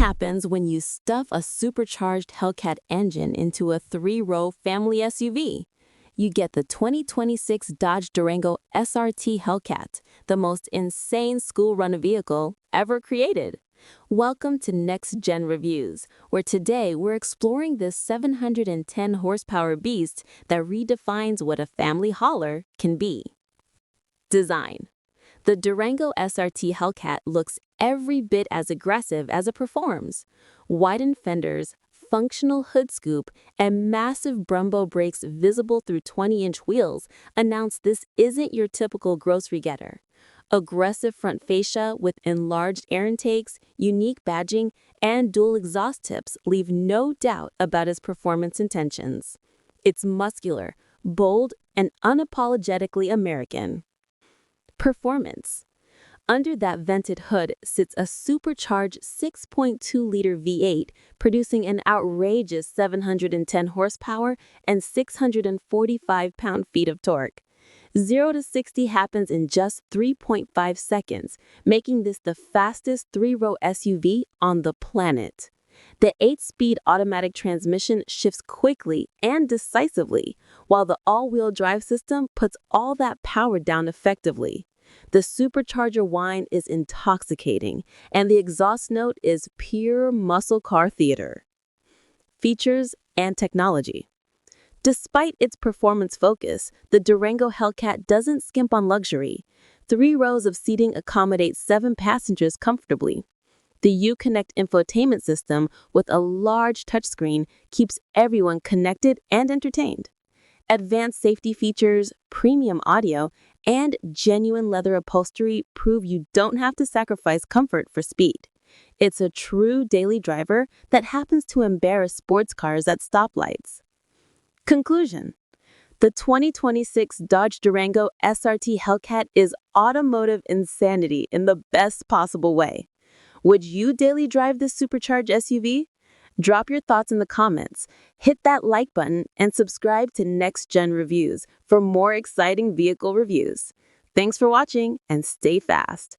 happens when you stuff a supercharged Hellcat engine into a three-row family SUV. You get the 2026 Dodge Durango SRT Hellcat, the most insane school-run vehicle ever created. Welcome to Next Gen Reviews, where today we're exploring this 710 horsepower beast that redefines what a family hauler can be. Design. The Durango SRT Hellcat looks every bit as aggressive as it performs. Widened fenders, functional hood scoop, and massive Brembo brakes visible through 20-inch wheels announce this isn't your typical grocery getter. Aggressive front fascia with enlarged air intakes, unique badging, and dual exhaust tips leave no doubt about its performance intentions. It's muscular, bold, and unapologetically American. Performance. Under that vented hood sits a supercharged 6.2-liter V8 producing an outrageous 710 horsepower and 645 pound-feet of torque. 0 to 60 happens in just 3.5 seconds, making this the fastest three-row SUV on the planet. The 8-speed automatic transmission shifts quickly and decisively, while the all-wheel drive system puts all that power down effectively. The supercharger whine is intoxicating, and the exhaust note is pure muscle car theater. Features and technology. Despite its performance focus, the Durango Hellcat doesn't skimp on luxury. 3 rows of seating accommodate 7 passengers comfortably. The Uconnect infotainment system with a large touchscreen keeps everyone connected and entertained. Advanced safety features, premium audio, and genuine leather upholstery prove you don't have to sacrifice comfort for speed. It's a true daily driver that happens to embarrass sports cars at stoplights. Conclusion. The 2026 Dodge Durango SRT Hellcat is automotive insanity in the best possible way. Would you daily drive this supercharged SUV? Drop your thoughts in the comments, hit that like button, and subscribe to Next Gen Reviews for more exciting vehicle reviews. Thanks for watching and stay fast.